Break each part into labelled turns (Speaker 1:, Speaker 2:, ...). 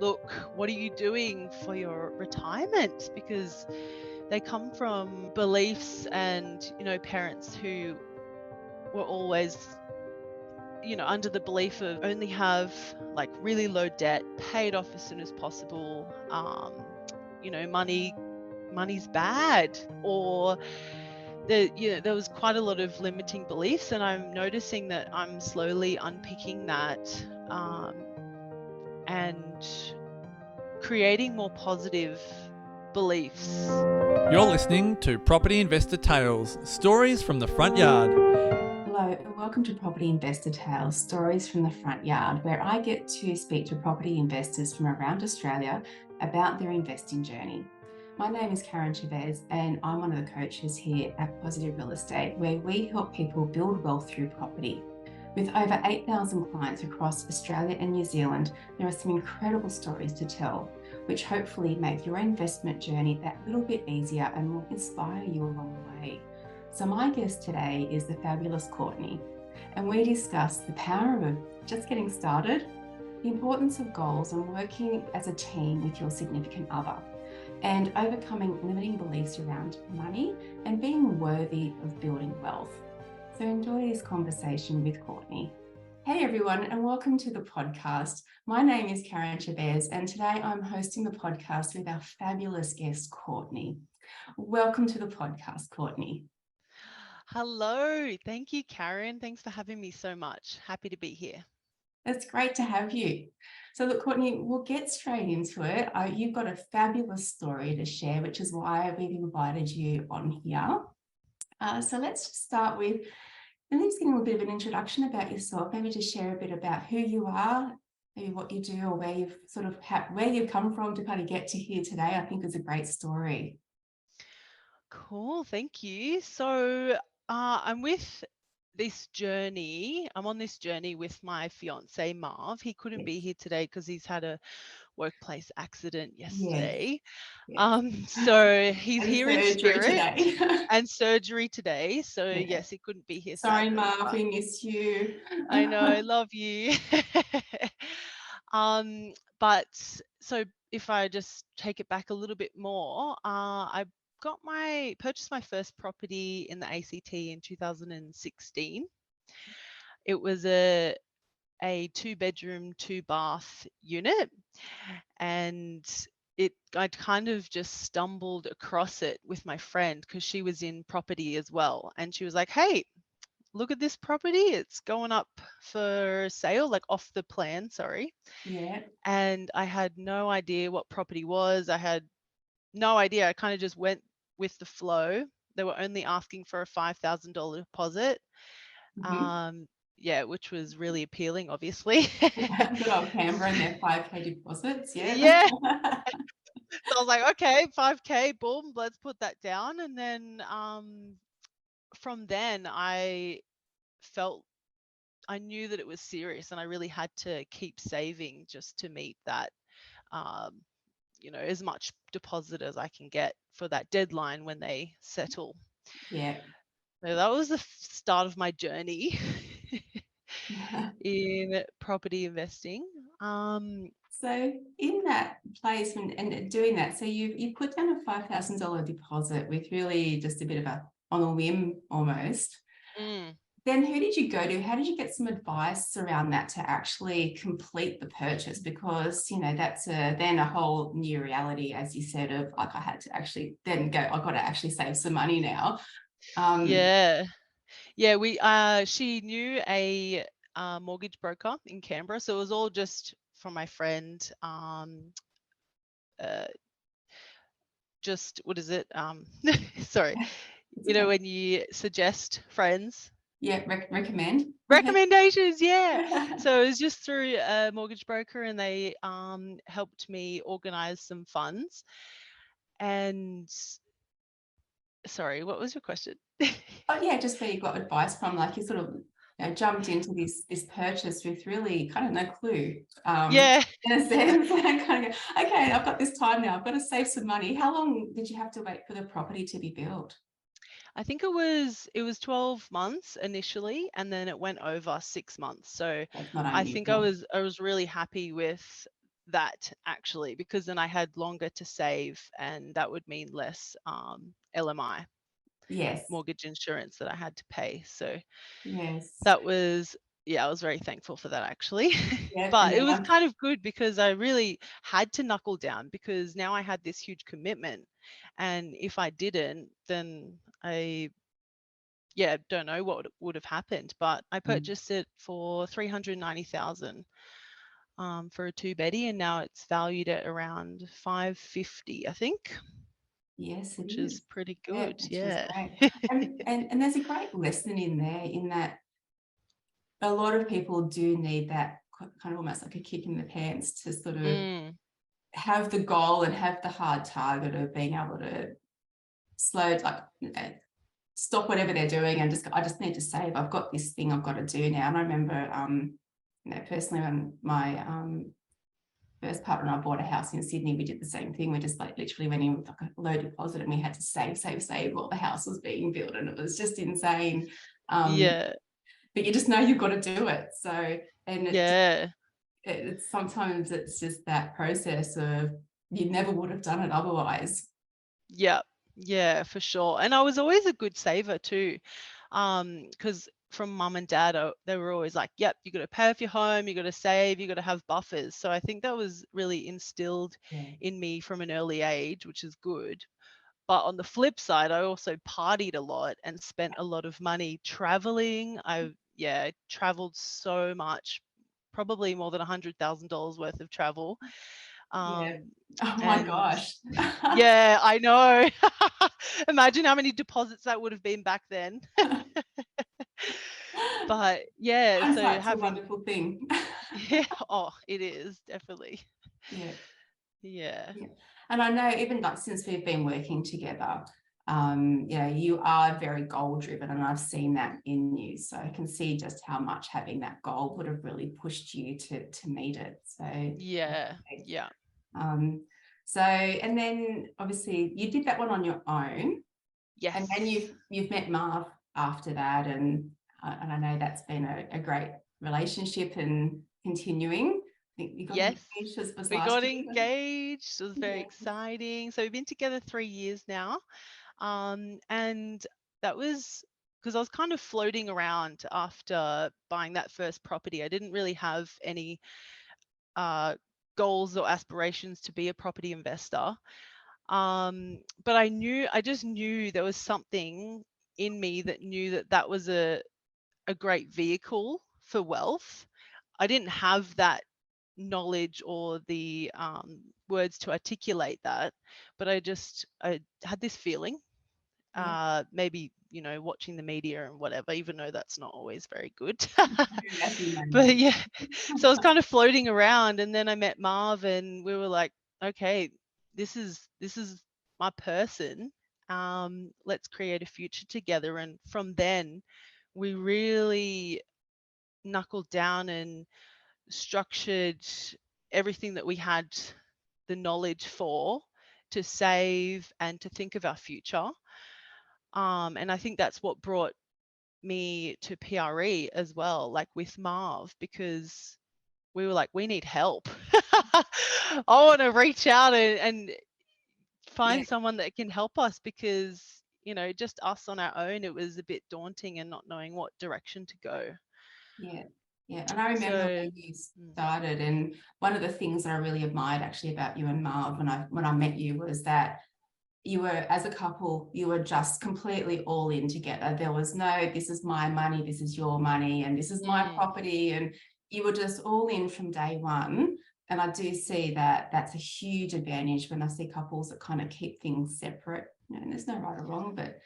Speaker 1: look, what are you doing for your retirement? Because they come from beliefs and, parents who were always, under the belief of only have like really low debt, paid off as soon as possible. Money's bad, or there was quite a lot of limiting beliefs, and I'm noticing that I'm slowly unpicking that and creating more positive beliefs.
Speaker 2: You're listening to Property Investor Tales, stories from the front yard.
Speaker 3: Hello and welcome to Property Investor Tales, stories from the front yard, where I get to speak to property investors from around Australia about their investing journey. My name is Karen Chavez and I'm one of the coaches here at Positive Real Estate, where we help people build wealth through property. With over 8,000 clients across Australia and New Zealand, there are some incredible stories to tell, which hopefully make your investment journey that little bit easier and will inspire you along the way. So my guest today is the fabulous Courtney, and we discuss the power of just getting started, the importance of goals and working as a team with your significant other, and overcoming limiting beliefs around money and being worthy of building wealth. So enjoy this conversation with Courtney. Hey everyone, and welcome to the podcast. My name is Karen Chavez, and today I'm hosting the podcast with our fabulous guest, Courtney. Welcome to the podcast, Courtney.
Speaker 1: Hello. Thank you, Karen. Thanks for having me so much. Happy to be here.
Speaker 3: It's great to have you. So look, Courtney, we'll get straight into it. You've got a fabulous story to share, which is why we've invited you on here. So let's just start with, and just getting a bit of an introduction about yourself, maybe just share a bit about who you are, maybe what you do, or where you've where you've come from to kind of get to here today. I think is a great story.
Speaker 1: Cool. Thank you. So I'm on this journey with my fiance, Marv. He couldn't be here today because he's had a workplace accident yesterday.
Speaker 3: Yes.
Speaker 1: So he's here in spirit
Speaker 3: today.
Speaker 1: and surgery today. So yes, he couldn't be here.
Speaker 3: Sorry,
Speaker 1: sadly,
Speaker 3: Marv, we miss you.
Speaker 1: I know, I love you. But so if I just take it back a little bit more, I purchased my first property in the ACT in 2016. It was a 2-bedroom, 2-bath unit, and I kind of just stumbled across it with my friend because she was in property as well, and she was like, hey, look at this property, it's going up for sale, like off the plan, sorry.
Speaker 3: Yeah.
Speaker 1: And I had no idea what property was. I had no idea. I kind of just went with the flow. They were only asking for a $5,000 deposit. Which was really appealing, obviously.
Speaker 3: Good old Canberra and their 5K deposits.
Speaker 1: Yeah. So I was like, okay, 5K, boom, let's put that down. And then from then I knew that it was serious, and I really had to keep saving just to meet that, as much deposit as I can get for that deadline when they settle.
Speaker 3: Yeah.
Speaker 1: So that was the start of my journey in property investing.
Speaker 3: So in that place and doing that, so you put down a $5,000 deposit with really just a bit of on a whim almost. Then who did you go to? How did you get some advice around that to actually complete the purchase? Because, that's then a whole new reality, as you said, of like, I had to actually then go, I've got to actually save some money now.
Speaker 1: She knew a mortgage broker in Canberra. So it was all just from my friend. What is it? Sorry. When you suggest friends.
Speaker 3: Yeah, recommend.
Speaker 1: Recommendations, yeah. So it was just through a mortgage broker, and they helped me organize some funds. And sorry, what was your question?
Speaker 3: Oh yeah, just where you got advice from, like you sort of jumped into this purchase with really kind of no clue. In a sense, kind of go, okay, I've got this time now, I've got to save some money. How long did you have to wait for the property to be built?
Speaker 1: I think it was 12 months initially, and then it went over 6 months. So I think I was really happy with that actually, because then I had longer to save, and that would mean less LMI,
Speaker 3: Yes.
Speaker 1: mortgage insurance, that I had to pay. So
Speaker 3: Yes.
Speaker 1: that was, I was very thankful for that actually.
Speaker 3: Yeah.
Speaker 1: But
Speaker 3: And
Speaker 1: it
Speaker 3: then
Speaker 1: was kind of good because I really had to knuckle down, because now I had this huge commitment, and if I didn't, then I don't know what would have happened. But I purchased it for 390,000 for a two-beddy, and now it's valued at around 550, I think.
Speaker 3: Yes, it
Speaker 1: Which
Speaker 3: is.
Speaker 1: is pretty
Speaker 3: Yeah,
Speaker 1: good.
Speaker 3: which is
Speaker 1: Yeah.
Speaker 3: great. And there's a great lesson in there, in that a lot of people do need that kind of almost like a kick in the pants to sort of have the goal and have the hard target of being able to stop whatever they're doing and I just need to save. I've got this thing I've got to do now. And I remember, personally, when my first partner and I bought a house in Sydney, we did the same thing. We just literally went in with a low deposit, and we had to save while the house was being built, and it was just insane.
Speaker 1: Yeah.
Speaker 3: But you just know you've got to do it. So, and it's sometimes it's just that process of you never would have done it otherwise.
Speaker 1: Yeah, for sure. And I was always a good saver too, because from mum and dad, they were always like, yep, you got to pay off your home, you got to save, you got to have buffers. So I think that was really instilled in me from an early age, which is good. But on the flip side, I also partied a lot and spent a lot of money traveling. I traveled so much, probably more than $100,000 worth of travel.
Speaker 3: Oh my gosh.
Speaker 1: Yeah, I know. Imagine how many deposits that would have been back then. But so
Speaker 3: hindsight's a wonderful thing.
Speaker 1: it is definitely. Yeah.
Speaker 3: And I know, even since we've been working together, you are very goal driven, and I've seen that in you. So I can see just how much having that goal would have really pushed you to meet it. So and then obviously you did that one on your own.
Speaker 1: Yes.
Speaker 3: And then you've met Marv after that, and I know that's been a great relationship and continuing. I think you got engaged.
Speaker 1: We got engaged. It was very exciting. So we've been together 3 years now. And that was because I was kind of floating around after buying that first property. I didn't really have any goals or aspirations to be a property investor. But I just knew there was something in me that knew that was a great vehicle for wealth. I didn't have that knowledge or the words to articulate that, but I had this feeling. Maybe watching the media and whatever, even though that's not always very good. But so I was kind of floating around, and then I met Marv, and we were like, okay, this is my person. Let's create a future together. And from then we really knuckled down and structured everything that we had the knowledge for, to save and to think of our future. And I think that's what brought me to PRE as well, like with Marv, because we were like, we need help. I want to reach out and find someone that can help us, because just us on our own, it was a bit daunting and not knowing what direction to go.
Speaker 3: And I remember when you started, and one of the things that I really admired actually about you and Marv when I met you was that you were, as a couple, you were just completely all in together. There was no, this is my money, this is your money, and this is my property. And you were just all in from day one. And I do see that that's a huge advantage when I see couples that kind of keep things separate. And there's no right or wrong, but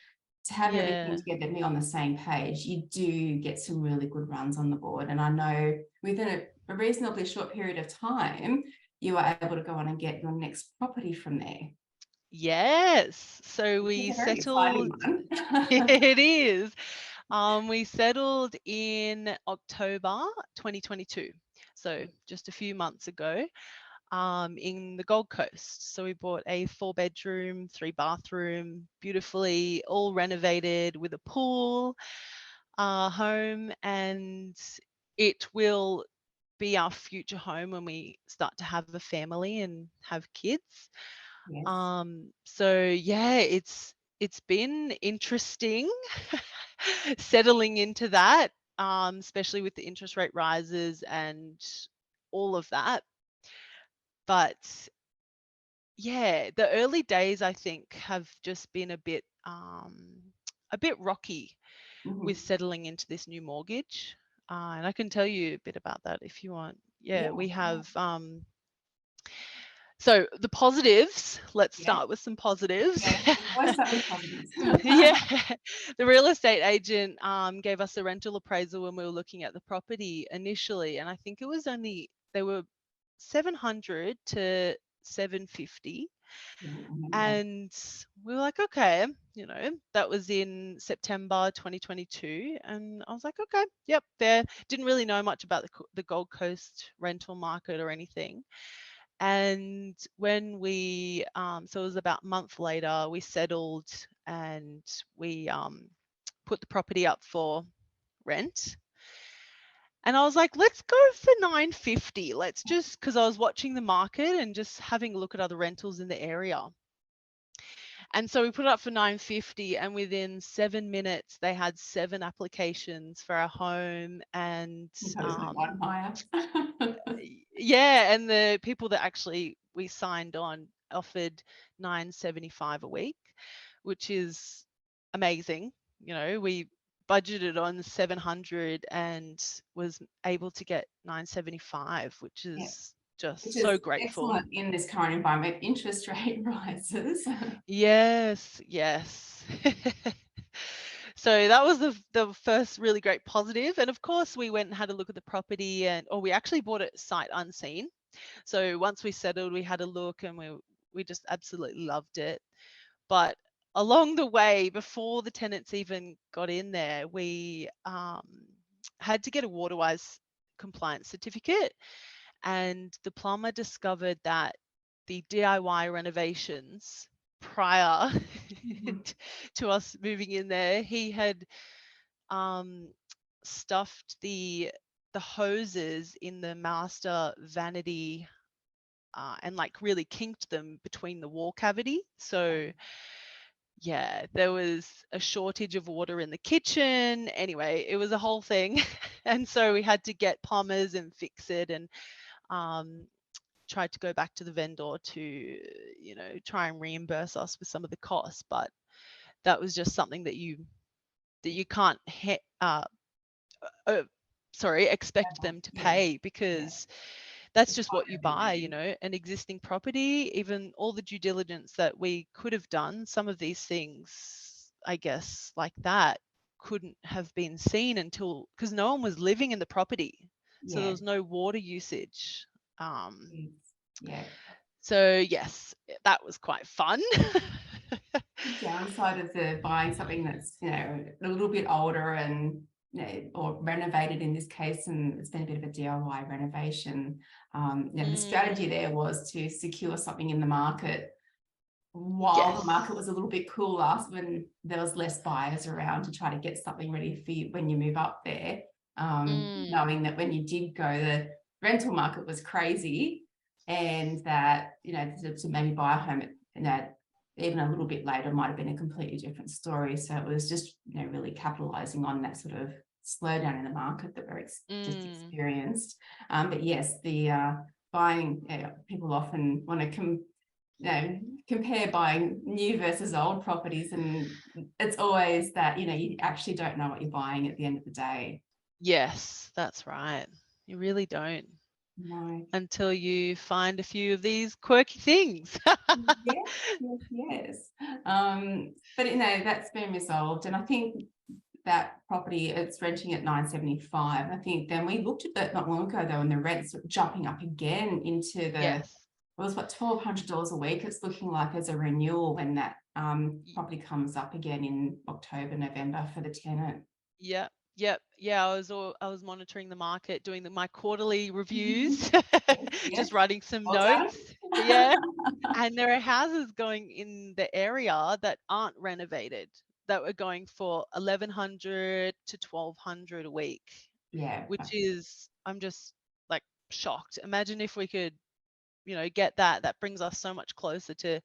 Speaker 3: to have everything together and be on the same page, you do get some really good runs on the board. And I know within a reasonably short period of time, you were able to go on and get your next property from there.
Speaker 1: Yes. So we settled. It is. We settled in October 2022. So just a few months ago, in the Gold Coast. So we bought a 4-bedroom, 3-bathroom, beautifully all renovated with a pool home, and it will be our future home when we start to have a family and have kids.
Speaker 3: Yes.
Speaker 1: So yeah, it's been interesting settling into that, especially with the interest rate rises and all of that. But yeah, the early days I think have just been a bit rocky with settling into this new mortgage. And I can tell you a bit about that if you want. Yeah, we have so the positives, let's start with some positives.
Speaker 3: Yeah, let's start with positives.
Speaker 1: Yeah, the real estate agent gave us a rental appraisal when we were looking at the property initially, and I think it was only, they were 700 to 750. And we were like, okay, that was in September 2022. And I was like, okay, yep, there. Didn't really know much about the Gold Coast rental market or anything. And when we, so it was about a month later, we settled and we put the property up for rent. And I was like, let's go for 950. Let's just, because I was watching the market and just having a look at other rentals in the area. And so we put it up for 950, and within 7 minutes they had 7 applications for our home. And
Speaker 3: one higher.
Speaker 1: yeah, and the people that actually we signed on offered 975 a week, which is amazing. We budgeted on 700 and was able to get 975, which is just so grateful.
Speaker 3: Excellent in this current environment. Interest rate rises.
Speaker 1: Yes. So that was the first really great positive. And of course, we went and had a look at the property, we actually bought it sight unseen. So once we settled, we had a look and we just absolutely loved it. But along the way, before the tenants even got in there, we had to get a waterwise compliance certificate. And the plumber discovered that the DIY renovations prior to us moving in there, he had stuffed the hoses in the master vanity and like really kinked them between the wall cavity. So yeah, there was a shortage of water in the kitchen. Anyway, it was a whole thing. And so we had to get plumbers and fix it, and tried to go back to the vendor to, try and reimburse us with some of the costs. But that was just something that you can't expect them to pay, because that's just what you buy, an existing property. Even all the due diligence that we could have done, some of these things, I guess, like that, couldn't have been seen until, because no one was living in the property. So there was no water usage. So yes, that was quite fun.
Speaker 3: The downside of the buying something that's a little bit older and or renovated in this case, and it's been a bit of a DIY renovation. The strategy there was to secure something in the market while the market was a little bit cooler, when there was less buyers around, to try to get something ready for you when you move up there. Knowing that when you did go, the rental market was crazy, and that to maybe buy a home even a little bit later might have been a completely different story. So it was just really capitalizing on that sort of slowdown in the market that we're just experienced. But yes, the buying, people often want to compare buying new versus old properties, and it's always that you actually don't know what you're buying at the end of the day.
Speaker 1: Yes, that's right. You really don't.
Speaker 3: No.
Speaker 1: Until you find a few of these quirky things.
Speaker 3: Yes. But that's been resolved, and I think that property, it's renting at 975. I think then we looked at that not long ago though, and the rents are jumping up again into the it was what, $1,200 a week. It's looking like as a renewal when that property comes up again in October, November for the tenant.
Speaker 1: Yep. I was monitoring the market, doing my quarterly reviews, just writing some notes. Yeah. And there are houses going in the area that aren't renovated that were going for $1,100 to $1,200 a week.
Speaker 3: Yeah.
Speaker 1: Which is, I'm just like, shocked. Imagine if we could, get that. That brings us so much closer to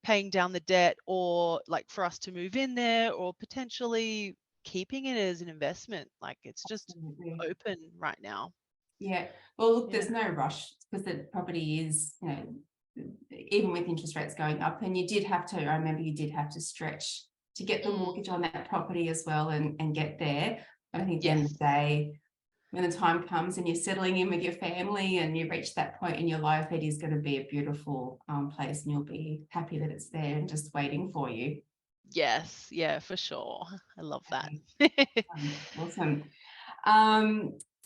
Speaker 1: paying down the debt, or like for us to move in there, or potentially keeping it as an investment. Like it's just
Speaker 3: Absolutely.
Speaker 1: open right now.
Speaker 3: Yeah. Well, look,
Speaker 1: Yeah.
Speaker 3: there's no rush because the property is, even with interest rates going up, and I remember you did have to stretch to get the mortgage on that property as well and get there. But I think at the end of
Speaker 1: Yes.
Speaker 3: the day, when the time comes and you're settling in with your family and you reach that point in your life, it is going to be a beautiful place, and you'll be happy that it's there and just waiting for you.
Speaker 1: Yes. Yeah, for sure. I love that.
Speaker 3: Awesome.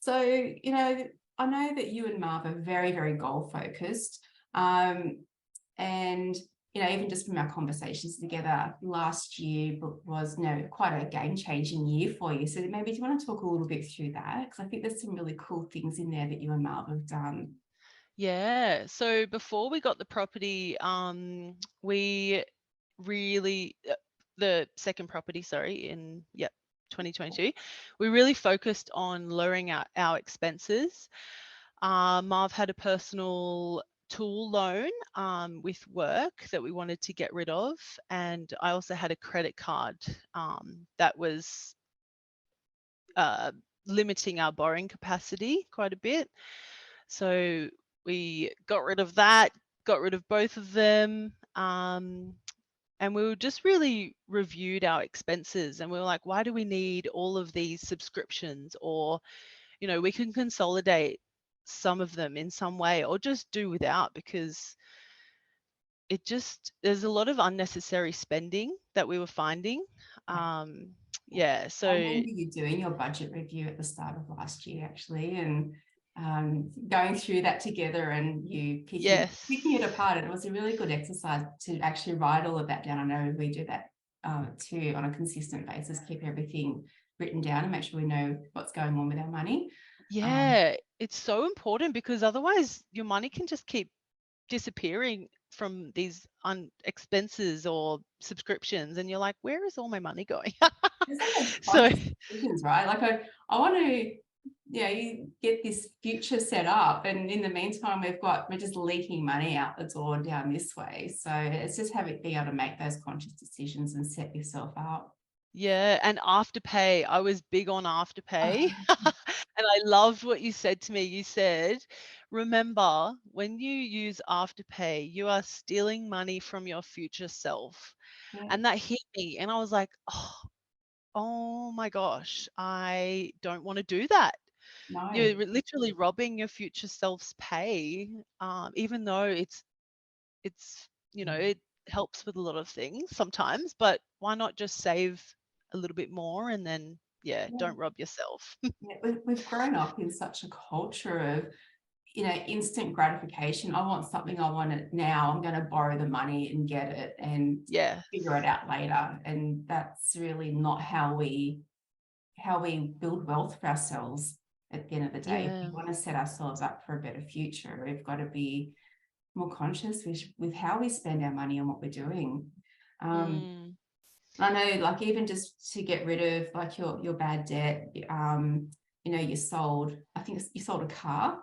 Speaker 3: So, I know that you and Marv are very, very goal focused. And, even just from our conversations together last year was, quite a game changing year for you. So maybe do you want to talk a little bit through that? Because I think there's some really cool things in there that you and Marv have done.
Speaker 1: Yeah. So before we got the property, we really the second property, sorry, in 2022, we really focused on lowering our expenses. Marv had a personal tool loan with work that we wanted to get rid of, and I also had a credit card that was limiting our borrowing capacity quite a bit. So we got rid of that, got rid of both of them. And we were just really reviewed our expenses, and we were like, why do we need all of these subscriptions? Or, we can consolidate some of them in some way, or just do without, because there's a lot of unnecessary spending that we were finding. Yeah, so
Speaker 3: I remember you doing your budget review at the start of last year, actually, and going through that together, and you picking it apart. And it was a really good exercise to actually write all of that down. I know we do that too on a consistent basis, keep everything written down and make sure we know what's going on with our money.
Speaker 1: Yeah, it's so important, because otherwise your money can just keep disappearing from these expenses or subscriptions, and you're like, where is all my money going? So
Speaker 3: Decisions, right? Like I want to, you get this future set up, and in the meantime, we're just leaking money out the door down this way. So it's just being able to make those conscious decisions and set yourself up.
Speaker 1: yeah, and Afterpay, I was big on Afterpay. And I loved what you said to me. You said, remember, when you use Afterpay, you are stealing money from your future self.
Speaker 3: Yeah,
Speaker 1: And that hit me. And I was like, oh my gosh, I don't want to do that.
Speaker 3: no,
Speaker 1: You're literally robbing your future self's pay, even though it's it helps with a lot of things sometimes, but why not just save a little bit more, and then don't rob yourself.
Speaker 3: we've grown up in such a culture of, instant gratification. I want something, I want it now. I'm going to borrow the money and get it and
Speaker 1: Yeah.
Speaker 3: figure it out later. And that's really not how we build wealth for ourselves at the end of the day. If
Speaker 1: Yeah.
Speaker 3: we want to set ourselves up for a better future, we've got to be more conscious with how we spend our money and what we're doing. I know, like, even just to get rid of like your bad debt, you sold, I think you sold a car.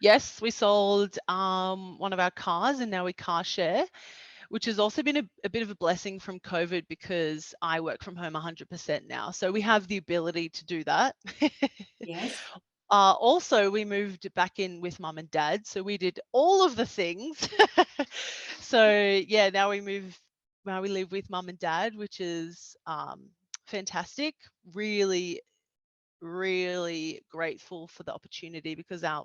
Speaker 1: Yes, we sold one of our cars, and now we car share, which has also been a bit of a blessing from COVID, because I work from home 100% now. So we have the ability to do that.
Speaker 3: Yes.
Speaker 1: Also, we moved back in with mum and dad, so we did all of the things. So yeah, now we live with mum and dad, which is fantastic. Really, really grateful for the opportunity, because our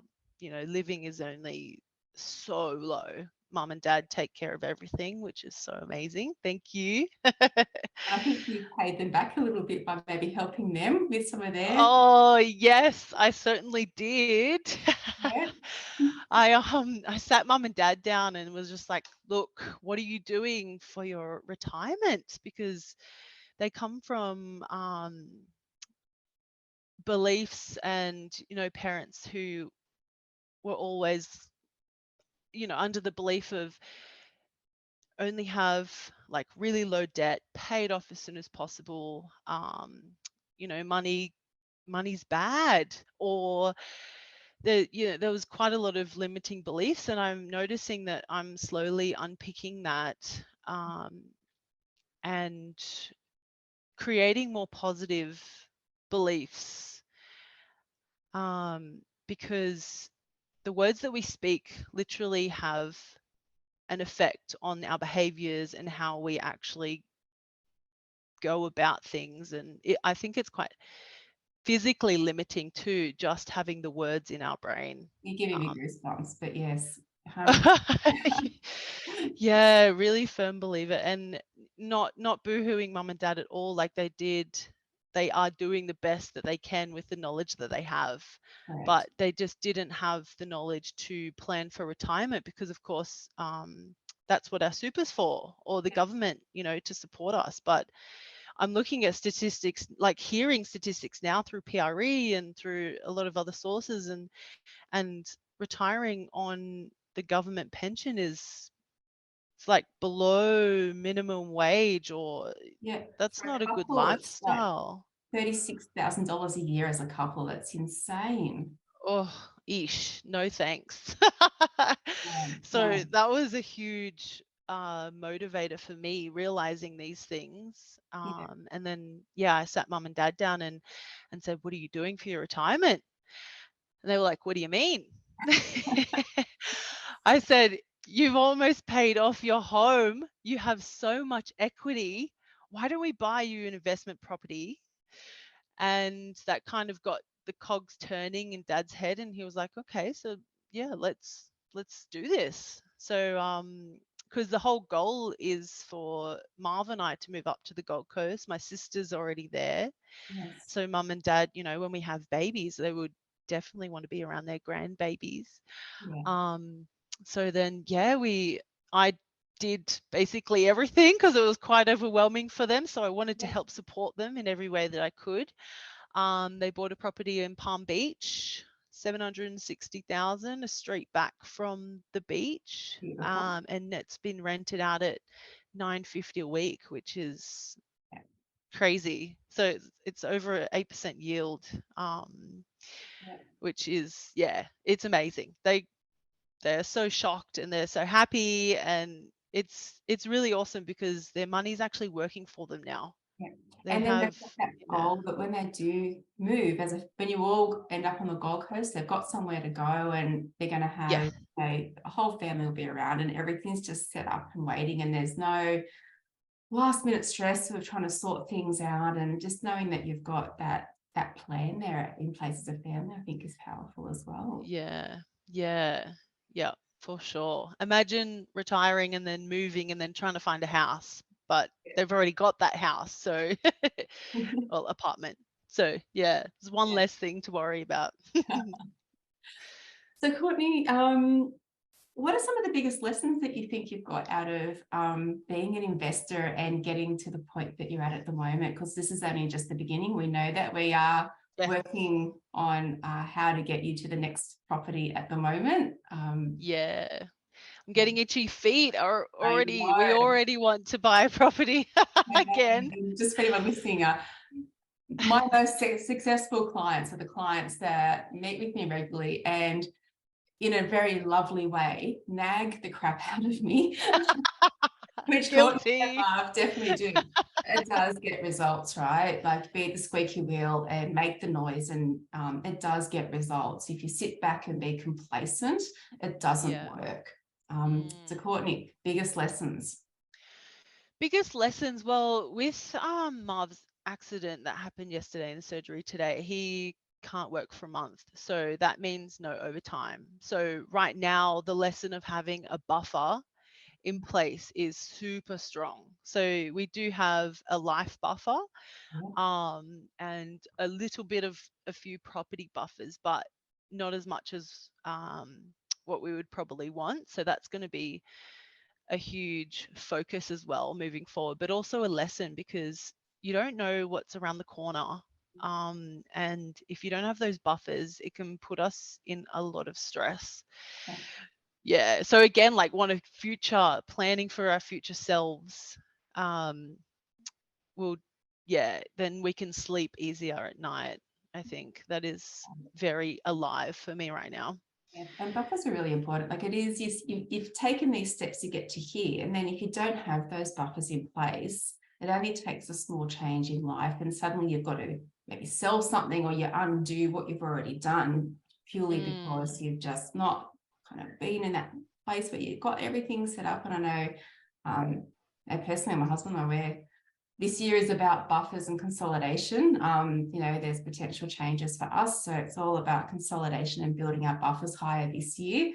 Speaker 1: living is only so low. Mum and dad take care of everything, which is so amazing. Thank you.
Speaker 3: I think you paid them back a little bit by maybe helping them with some of their.
Speaker 1: Oh yes, I certainly did.
Speaker 3: Yeah.
Speaker 1: I sat mum and dad down and was just like, look, what are you doing for your retirement? Because they come from beliefs and parents who were always under the belief of only have like really low debt, paid off as soon as possible. Money's bad, or there was quite a lot of limiting beliefs, and I'm noticing that I'm slowly unpicking that, and creating more positive beliefs, because the words that we speak literally have an effect on our behaviors and how we actually go about things. And I think it's quite physically limiting too, just having the words in our brain.
Speaker 3: You're giving me goosebumps, but yes, 100%.
Speaker 1: Yeah, really firm believer, and not boohooing mum and dad at all. Like they are doing the best that they can with the knowledge that they have.
Speaker 3: Correct.
Speaker 1: But they just didn't have the knowledge to plan for retirement, because of course that's what our super's for, or the government, to support us. But I'm looking at statistics, like hearing statistics now through PRE and through a lot of other sources, and retiring on the government pension it's like below minimum wage, or that's
Speaker 3: for a
Speaker 1: not a good
Speaker 3: couple, it's like
Speaker 1: lifestyle.
Speaker 3: $36,000 a year as a couple. That's insane.
Speaker 1: Oh, no thanks. So
Speaker 3: No.
Speaker 1: that was a huge motivator for me, realizing these things. And then I sat mum and dad down and said, what are you doing for your retirement? And they were like, what do you mean? I said, you've almost paid off your home. You have so much equity. Why don't we buy you an investment property? And that kind of got the cogs turning in Dad's head. And he was like, okay, so yeah, let's do this. So, because the whole goal is for Marv and I to move up to the Gold Coast. My sister's already there.
Speaker 3: Yes.
Speaker 1: So mum and dad, when we have babies, they would definitely want to be around their grandbabies.
Speaker 3: Yeah.
Speaker 1: So then, I did basically everything because it was quite overwhelming for them. So I wanted to help support them in every way that I could. They bought a property in Palm Beach, 760,000, a street back from the beach. And it's been rented out at $950 a week, which is crazy. So it's over 8% yield, which is, it's amazing. They're so shocked and they're so happy, and it's really awesome because their money's actually working for them now.
Speaker 3: And then they've got that goal that when they do move, when you all end up on the Gold Coast, they've got somewhere to go, and they're going to have a whole family will be around, and everything's just set up and waiting, and there's no last minute stress of trying to sort things out, and just knowing that you've got that plan there in place as a family, I think is powerful as well.
Speaker 1: Yeah, for sure. Imagine retiring and then moving and then trying to find a house, but they've already got that house, so well, apartment. So there's one less thing to worry about.
Speaker 3: So Courtney, what are some of the biggest lessons that you think you've got out of being an investor and getting to the point that you're at the moment? Because this is only just the beginning. We know that we are working on how to get you to the next property at the moment.
Speaker 1: I'm getting itchy feet. We already want to buy a property again.
Speaker 3: Just for anyone listening, my most successful clients are the clients that meet with me regularly and in a very lovely way nag the crap out of me, which Courtney definitely do. It does get results, right? Like be the squeaky wheel and make the noise, and it does get results. If you sit back and be complacent, it doesn't work. So Courtney, biggest lessons?
Speaker 1: Well, with Marv's accident that happened yesterday and the surgery today, he can't work for a month, so that means no overtime. So right now the lesson of having a buffer in place is super strong. So we do have a life buffer, and a little bit of a few property buffers, but not as much as what we would probably want. So that's going to be a huge focus as well moving forward, but also a lesson because you don't know what's around the corner. And if you don't have those buffers, it can put us in a lot of stress. So again, like planning for our future selves, then we can sleep easier at night. I think that is very alive for me right now.
Speaker 3: Yeah, and buffers are really important. Like it is, you've taken these steps to get to here, and then if you don't have those buffers in place, it only takes a small change in life, and suddenly you've got to maybe sell something, or you undo what you've already done purely because you've just not kind of been in that place where you've got everything set up. And I know, personally, my husband and I, we're this year is about buffers and consolidation. There's potential changes for us. So it's all about consolidation and building our buffers higher this year,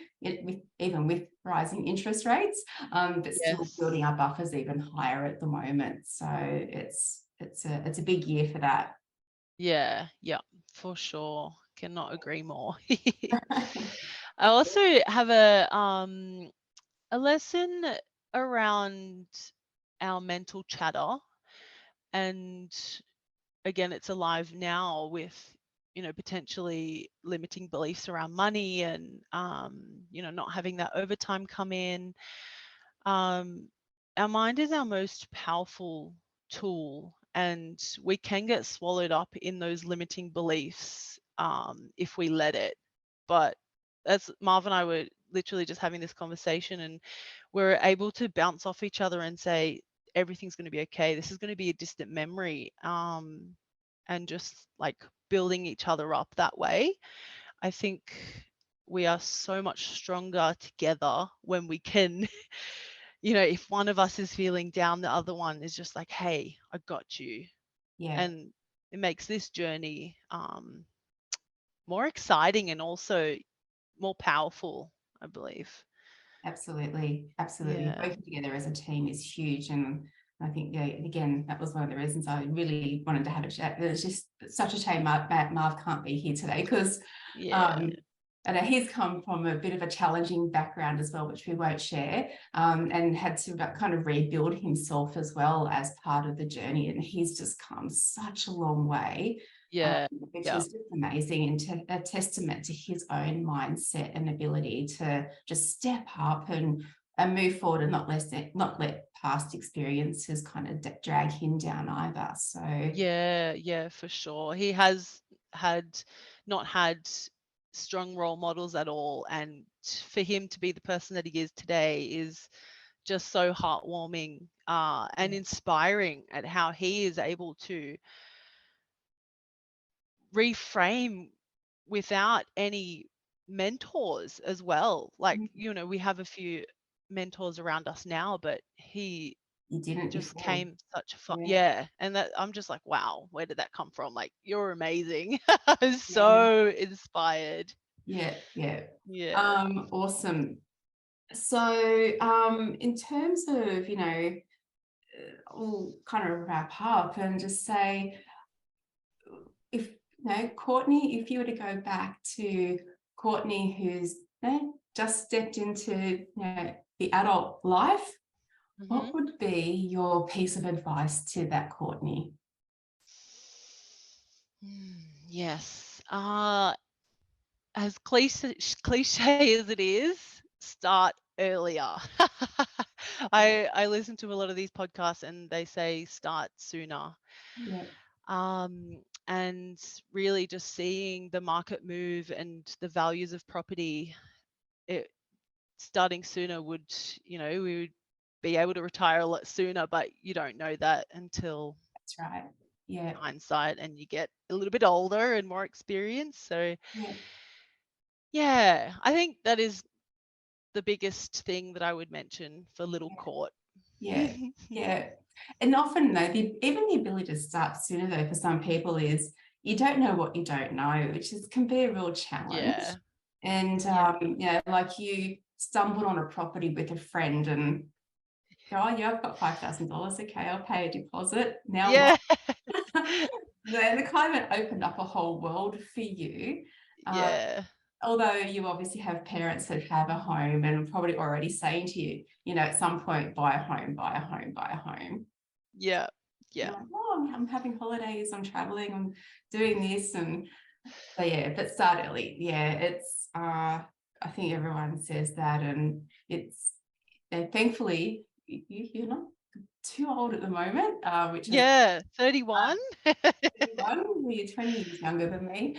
Speaker 3: even with rising interest rates, but still building our buffers even higher at the moment. So it's a big year for that.
Speaker 1: Yeah, for sure. Cannot agree more. I also have a lesson around our mental chatter, and again, it's alive now with potentially limiting beliefs around money and not having that overtime come in. Our mind is our most powerful tool, and we can get swallowed up in those limiting beliefs if we let it. But as Marv and I were literally just having this conversation, and we're able to bounce off each other and say, everything's going to be okay. This is going to be a distant memory. And just like building each other up that way. I think we are so much stronger together when we can, if one of us is feeling down, the other one is just like, hey, I got you.
Speaker 3: Yeah.
Speaker 1: And it makes this journey more exciting and also more powerful, I believe.
Speaker 3: Absolutely.
Speaker 1: Yeah.
Speaker 3: Working together as a team is huge. And I think, again, that was one of the reasons I really wanted to have a chat. It's just such a shame Marv can't be here today because I know he's come from a bit of a challenging background as well, which we won't share, and had to kind of rebuild himself as well as part of the journey. And he's just come such a long way. Which is just amazing, and a testament to his own mindset and ability to just step up and move forward and not let past experiences kind of drag him down either. So
Speaker 1: yeah, for sure. He has not had strong role models at all, and for him to be the person that he is today is just so heartwarming and inspiring at how he is able to reframe without any mentors as well. Like, we have a few mentors around us now, but he
Speaker 3: didn't
Speaker 1: just
Speaker 3: before.
Speaker 1: came such fun. And that I'm just like, wow, where did that come from? Like, you're amazing. I'm so inspired.
Speaker 3: Yeah. Awesome. So in terms of, we'll kind of wrap up and just say, if Courtney, if you were to go back to Courtney who's just stepped into the adult life, what would be your piece of advice to that Courtney?
Speaker 1: Yes. As cliche as it is, start earlier. I listen to a lot of these podcasts and they say start sooner. And really just seeing the market move and the values of property, starting sooner would, we would be able to retire a lot sooner, but you don't know that until
Speaker 3: that's right. Yeah.
Speaker 1: Hindsight, and you get a little bit older and more experienced. So yeah, I think that is the biggest thing that I would mention for little Court.
Speaker 3: Yeah. And often, though, even the ability to start sooner, though, for some people is you don't know what you don't know, which can be a real challenge. And, like you stumbled on a property with a friend and go, oh, yeah, I've got $5,000. Okay, I'll pay a deposit. Now what? The climate opened up a whole world for you. Although you obviously have parents that have a home and probably already saying to you, at some point, buy a home, buy a home, buy a home.
Speaker 1: Yeah.
Speaker 3: Like, oh, I'm having holidays, I'm traveling, I'm doing this. And so, but start early. It's, I think everyone says that, and it's, thankfully, you're not too old at the moment, which is
Speaker 1: Yeah, 31.
Speaker 3: 31. You're 20 years younger than me,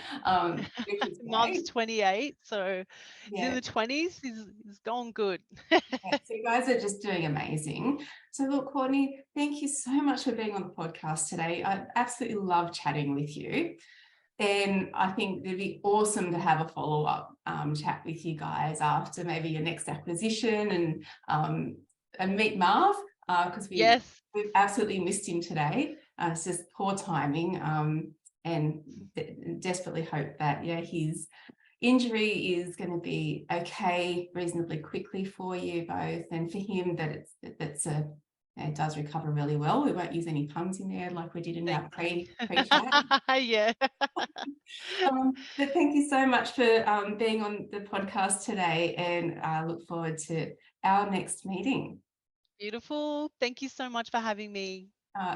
Speaker 3: which is
Speaker 1: Mum's
Speaker 3: great.
Speaker 1: 28, so he's in
Speaker 3: Yeah,
Speaker 1: the 20s. He's going good.
Speaker 3: yeah. So you guys are just doing amazing. So look, Courtney, thank you so much for being on the podcast today. I absolutely love chatting with you. Then I think it'd be awesome to have a follow-up chat with you guys after maybe your next acquisition and meet Marv, because we've
Speaker 1: Yes,
Speaker 3: absolutely missed him today. It's just poor timing, and desperately hope that his injury is going to be okay reasonably quickly for you both, and for him that it does recover really well. We won't use any puns in there like we did in
Speaker 1: thank
Speaker 3: our
Speaker 1: you.
Speaker 3: pre-chat.
Speaker 1: Yeah.
Speaker 3: But thank you so much for being on the podcast today, and I look forward to our next meeting.
Speaker 1: Beautiful. Thank you so much for having me.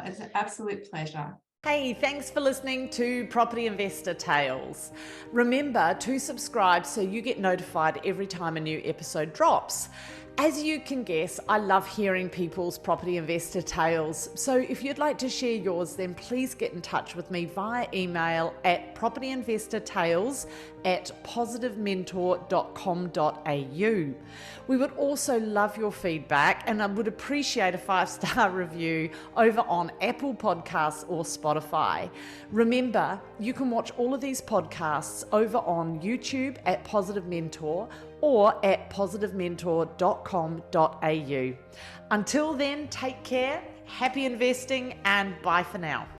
Speaker 3: It's an absolute pleasure.
Speaker 4: Hey, thanks for listening to Property Investor Tales. Remember to subscribe so you get notified every time a new episode drops. As you can guess, I love hearing people's property investor tales. So if you'd like to share yours, then please get in touch with me via email at propertyinvestortales@positivementor.com.au. We would also love your feedback, and I would appreciate a 5-star review over on Apple Podcasts or Spotify. Remember, you can watch all of these podcasts over on YouTube at Positive Mentor or at positivementor.com.au. Until then, take care, happy investing, and bye for now.